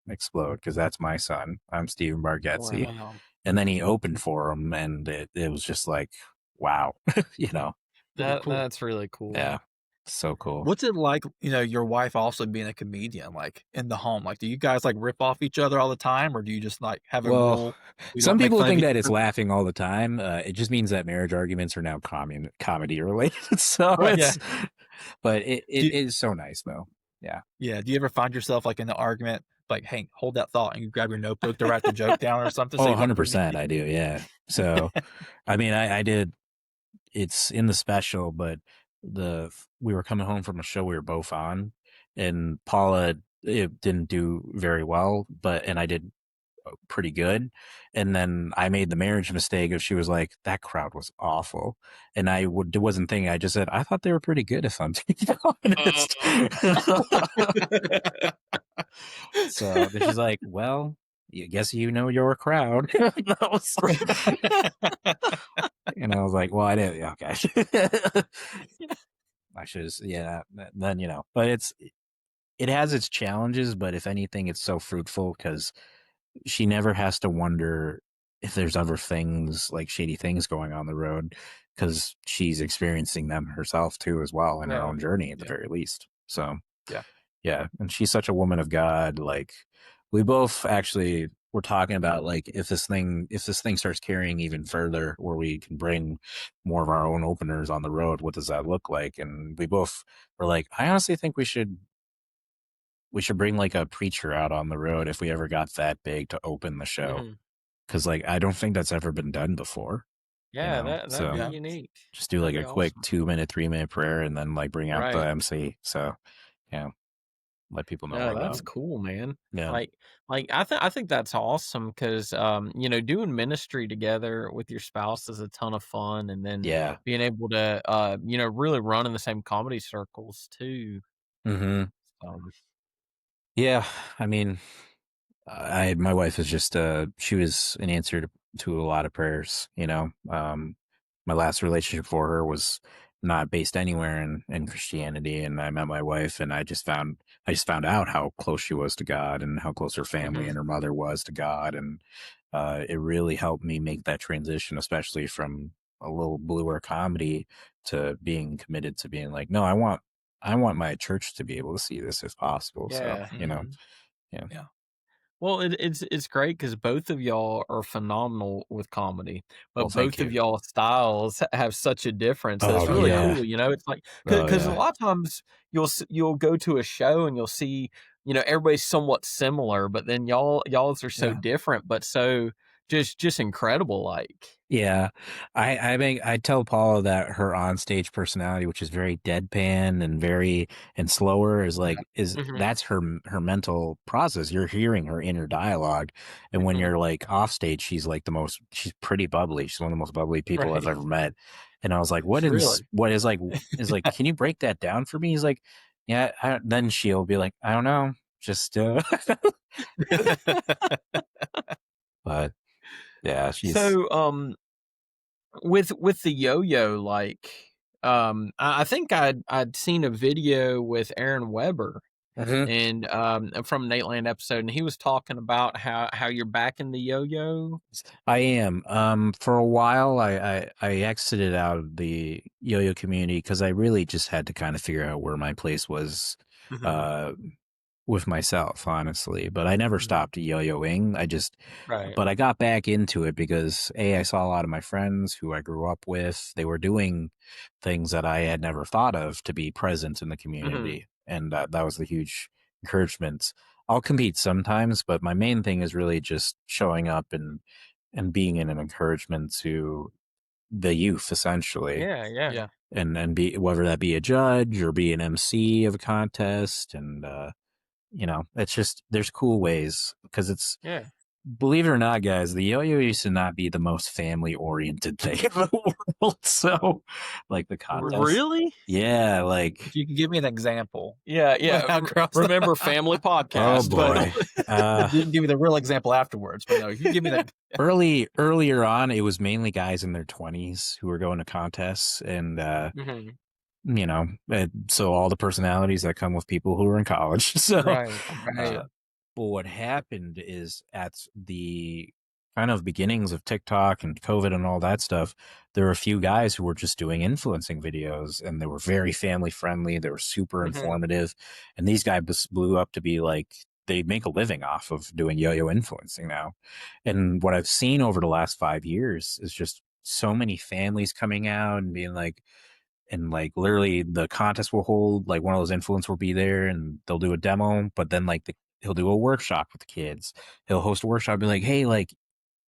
explode, because that's my son. I'm Stephen Bargatze." Wow. And then he opened for him, and it was just like, wow, you know. That's really cool. Yeah, so cool. What's it like, you know, your wife also being a comedian, like in the home? Like, do you guys like rip off each other all the time, or do you just like have a rule? We Some don't make people fun of think each that it's other? laughing all the time. It just means that marriage arguments are now comedy related. So Right, it's, but it Do- is so nice though. Yeah. Yeah. Do you ever find yourself like in an argument, like, hey, hold that thought, and you grab your notebook to write the joke down or something? Oh, so you don't 100%. I do. Yeah. So, I mean, I did, it's in the special, but we were coming home from a show we were both on, and Paula, it didn't do very well, and I did pretty good. And then I made the marriage mistake of, she was like, "That crowd was awful." And I wasn't thinking, I just said, "I thought they were pretty good, if I'm being honest." So she's like, "Well, I guess you know your crowd." And I was like, "Well, I didn't. Okay." I should have, yeah. Then, you know, but it has its challenges, but if anything, it's so fruitful, because she never has to wonder if there's other things, like shady things going on the road, because she's experiencing them herself too, as well, in her own journey at the very least. So yeah. And she's such a woman of God. Like, we both actually were talking about, like, if this thing starts carrying even further, where we can bring more of our own openers on the road, what does that look like? And we both were like, I honestly think we should bring like a preacher out on the road if we ever got that big to open the show. Cause like, I don't think that's ever been done before. Yeah, you know? that'd be unique. Just do like That'd a be quick awesome. 2-minute, 3-minute prayer, and then like bring out the MC. So yeah, let people know. No, that's cool, man. Yeah. Like I think that's awesome, because you know, doing ministry together with your spouse is a ton of fun, and then being able to you know, really run in the same comedy circles too. Mm-hmm. Yeah, I mean, my wife is just she was an answer to a lot of prayers, you know. my last relationship for her was not based anywhere in Christianity, and I met my wife, and I just found out how close she was to God and how close her family and her mother was to God, and it really helped me make that transition, especially from a little bluer comedy to being committed to being like, no, I want my church to be able to see this if possible. So, Yeah. yeah. Yeah. Well, it's great because both of y'all are phenomenal with comedy, Well, but thank both of you. y'all styles have such a difference that's Oh really yeah. cool. You know, it's like Oh because a yeah. lot of times you'll go to a show and you'll see everybody's somewhat similar, but then y'all's are so Yeah. different, but so just incredible. Like, Yeah, I tell Paula that her onstage personality, which is very deadpan and very and slower, is like is hmm that's her mental process. You're hearing her inner dialogue, and when hmm you're like off stage, she's she's pretty bubbly. She's one of the most bubbly people I've right, ever met. And I was like, really. what is like? Can you break that down for me? He's like, yeah. Then she'll be like, I don't know, just but yeah, she's. So, with the yo-yo, like, I think I'd seen a video with Aaron Weber and from Nate Land episode, and he was talking about how you're back in the yo-yo. I am. For a while, I exited out of the yo-yo community because I really just had to kind of figure out where my place was, Mhm, uh, with myself, honestly. But I never mhm. stopped yo-yoing. Right. But I got back into it because I saw a lot of my friends who I grew up with. They were doing things that I had never thought of to be present in the Mhm. community, and that was the huge encouragement. I'll compete sometimes, but my main thing is really just showing up and being an encouragement to the youth, essentially, Yeah. Yeah. Yeah. and be whether that be a judge or be an MC of a contest, and it's just there's cool ways because it's. Yeah. Believe it or not, guys, the yo-yo used to not be the most family-oriented thing in the world. So, like the contest, Really? yeah, If you could give me an example Yeah, yeah. without crossing, Remember family oh podcast, but boy, but didn't give me the real example afterwards. But no, if you give me that. earlier on, it was mainly guys in their 20s who were going to contests, and Mhm. so all the personalities that come with people who are in college. So, Right. Right. uh, but what happened is at the kind of beginnings of TikTok and COVID and all that stuff, there were a few guys who were just doing influencing videos, and they were very family friendly. They were super Mhm. informative, and these guys blew up to be like they make a living off of doing yo-yo influencing now. And what I've seen over the last 5 years is just so many families coming out and being like, and like literally the contest will hold, like one of those influencers will be there and they'll do a demo, but then like he'll do a workshop with the kids. He'll host a workshop, be like, hey, like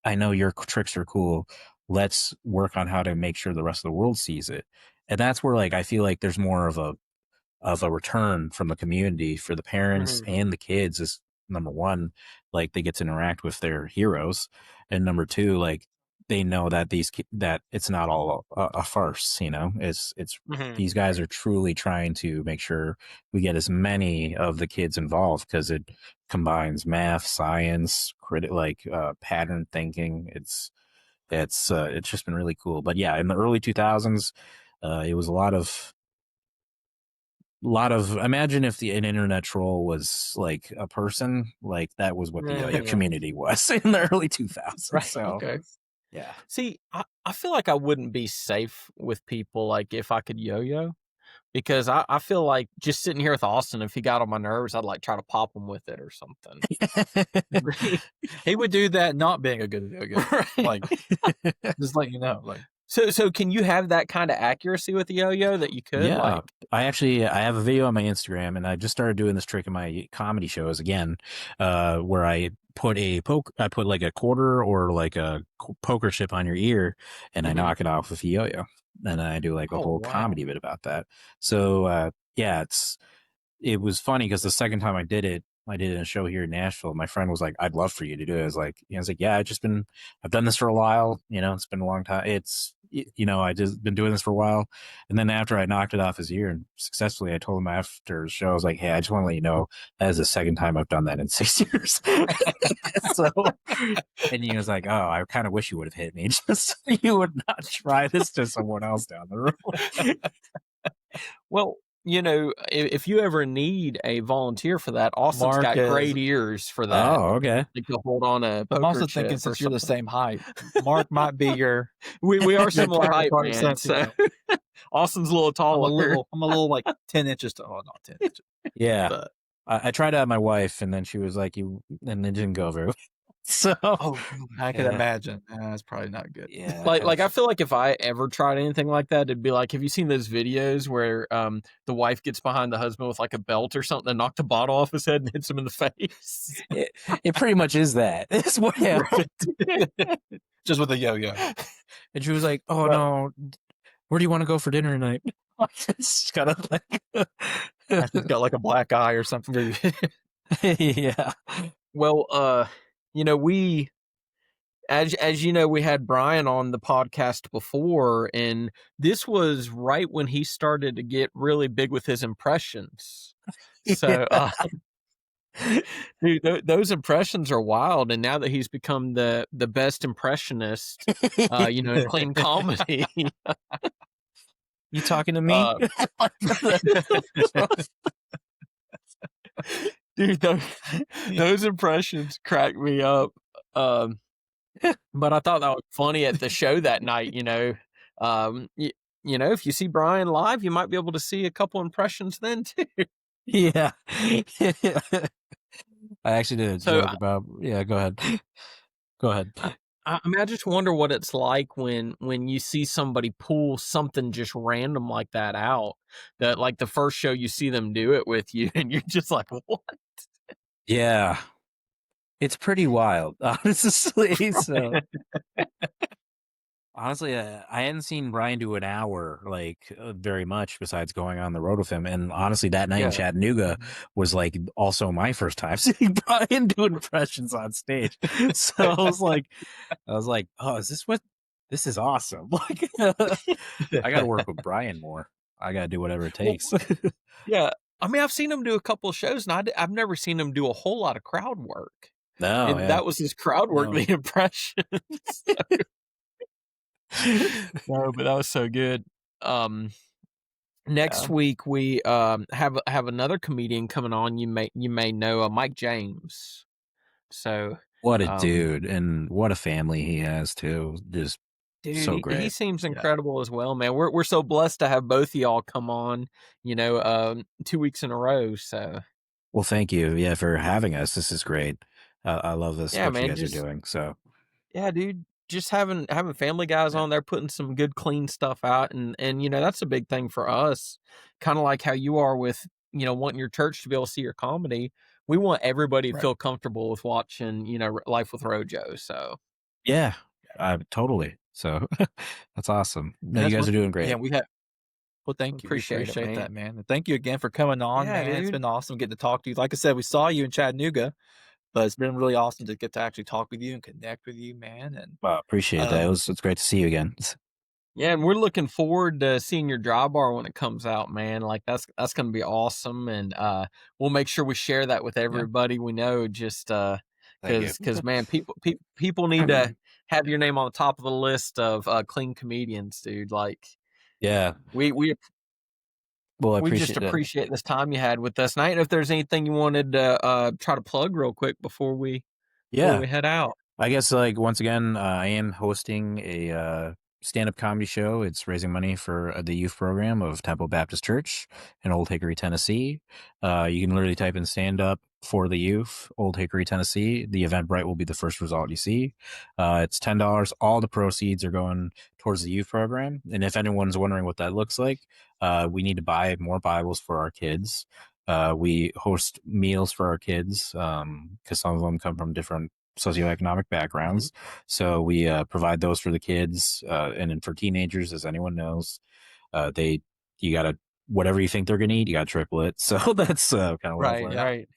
I know your tricks are cool. Let's work on how to make sure the rest of the world sees it. And that's where like I feel like there's more of a return from the community for the parents Mhm. and the kids is number one, like they get to interact with their heroes, and number two, like they know that that it's not all a farce. It's Mhm. these guys are truly trying to make sure we get as many of the kids involved because it combines math, science, pattern thinking. It's just been really cool. But yeah, in the early 2000s, it was a lot of imagine if an internet troll was like a person, like that was what the yo-yo Yeah. community was in the early 2000s. Right. So Okay. yeah. See, I feel like I wouldn't be safe with people, like, if I could yo-yo, because I feel like just sitting here with Austin, if he got on my nerves, I'd, like, try to pop him with it or something. He would do that not being a good yo-yo. Right. Like, just let you know. Like, So can you have that kinda accuracy with the yo-yo that you could, Yeah, like I have a video on my Instagram, and I just started doing this trick in my comedy shows again, where I put like a quarter or like a poker chip on your ear, and I Mhm. knock it off with a yo-yo, and I do like a Oh, whole wow. comedy bit about that. So yeah, it was funny because the second time I did it in a show here in Nashville. My friend was like, "I'd love for you to do it." I was like, yeah, I've done this for a while. It's been a long time. I just been doing this for a while. And then after I knocked it off his ear and successfully, I told him after the show, I was like, hey, I just want to let you know that is the second time I've done that in 6 years. So, and he was like, oh, I kind of wish you would have hit me just so you would not try this to someone else down the road. Well, if you ever need a volunteer for that, Austin's got great ears for that. Oh, okay. You can hold on a poker I'm also chip thinking or since you're the something. same height, Mark might be your. We are similar height, counterpart, man. So Austin's a little taller. I'm a little like 10 inches tall. Oh, not 10 inches. Yeah. But I tried to have my wife, and then she was like, and it didn't go very well. So I can imagine. That's probably not good. Yeah. Like I feel like if I ever tried anything like that, it'd be like, have you seen those videos where the wife gets behind the husband with like a belt or something and knock the bottle off his head and hits him in the face? It pretty much is that. It's what happened. Just with a yo-yo. And she was like, oh, no, where do you want to go for dinner tonight? It's kind of like... He's got like a black eye or something. Yeah. Well, we, as you know, we had Brian on the podcast before, and this was right when he started to get really big with his impressions. So, dude, those impressions are wild. And now that he's become the best impressionist, in clean comedy. You talking to me? Dude, those impressions cracked me up. But I thought that was funny at the show that night. If you see Brian live, you might be able to see a couple impressions then too. Yeah. I actually did a joke about. Yeah, go ahead. Go ahead. I mean, I just wonder what it's like when you see somebody pull something just random like that out. That like the first show you see them do it with you, and you're just like, what? Yeah, it's pretty wild, honestly. So, honestly, I hadn't seen Brian do an hour very much besides going on the road with him. And honestly, that night in Chattanooga was like also my first time seeing Brian do impressions on stage. So I was like, oh, is this what? This is awesome. Like, I got to work with Brian more. I got to do whatever it takes. Yeah. I mean, I've seen him do a couple of shows, and I've never seen him do a whole lot of crowd work. No, and that was his crowd work, the impressions. No, but that was so good. Next week we have another comedian coming on. You may know Mike James. So what a dude, and what a family he has too. Just so great. He seems incredible as well, man. We're so blessed to have both of y'all come on. 2 weeks in a row. So well, thank you, for having us. This is great. I love this. Yeah, what man, you guys are doing. So yeah, dude. Just having family guys on there putting some good clean stuff out, and that's a big thing for us. Kind of like how you are with wanting your church to be able to see your comedy. We want everybody to feel comfortable with watching Life with Rojo. So yeah, totally. So that's awesome. No, you guys are doing great. Yeah, we have. Well, thank you. Appreciate that, man. And thank you again for coming on, man. Dude. It's been awesome getting to talk to you. Like I said, we saw you in Chattanooga, but it's been really awesome to get to actually talk with you and connect with you, man. And appreciate that. It's great to see you again. Yeah, and we're looking forward to seeing your dry bar when it comes out, man. Like that's going to be awesome, and we'll make sure we share that with everybody we know. Just because man, people need to have your name on the top of the list of clean comedians, dude. Like, yeah, we just appreciate this time you had with us. And I don't know if there's anything you wanted to try to plug real quick before we head out. I guess once again, I am hosting a stand-up comedy show. It's raising money for the youth program of Temple Baptist Church in Old Hickory, Tennessee. You can literally type in stand-up for the youth, Old Hickory, Tennessee. The Eventbrite will be the first result you see. It's $10. All the proceeds are going towards the youth program. And if anyone's wondering what that looks like, we need to buy more Bibles for our kids. We host meals for our kids because some of them come from different socioeconomic backgrounds. So we provide those for the kids, and then for teenagers, as anyone knows, you gotta, whatever you think they're gonna eat, you gotta triple it. So that's kind of what right.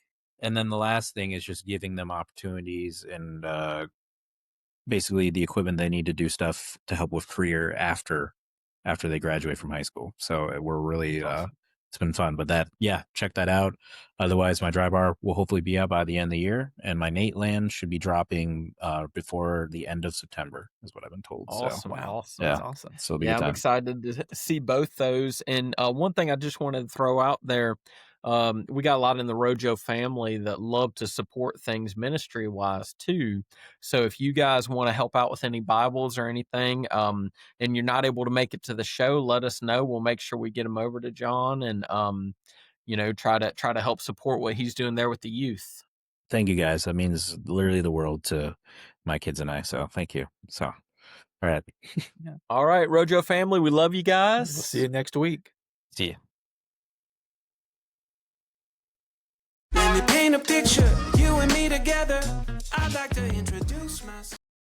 And then the last thing is just giving them opportunities and basically the equipment they need to do stuff to help with career after they graduate from high school. So we're really it's been fun. But check that out. Otherwise, my dry bar will hopefully be out by the end of the year, and my Nate land should be dropping before the end of September, is what I've been told. Awesome, So, awesome, yeah. That's awesome. So it'll be a Yeah, good I'm time. excited to see both those. And one thing I just wanted to throw out there, we got a lot in the Rojo family that love to support things ministry wise too. So if you guys want to help out with any Bibles or anything, and you're not able to make it to the show, let us know. We'll make sure we get them over to John and try to help support what he's doing there with the youth. Thank you, guys. That means literally the world to my kids and I. So thank you. So, all right. All right, Rojo family, we love you guys. We'll see you next week. See you. Let me paint a picture, you and me together. I'd like to introduce myself.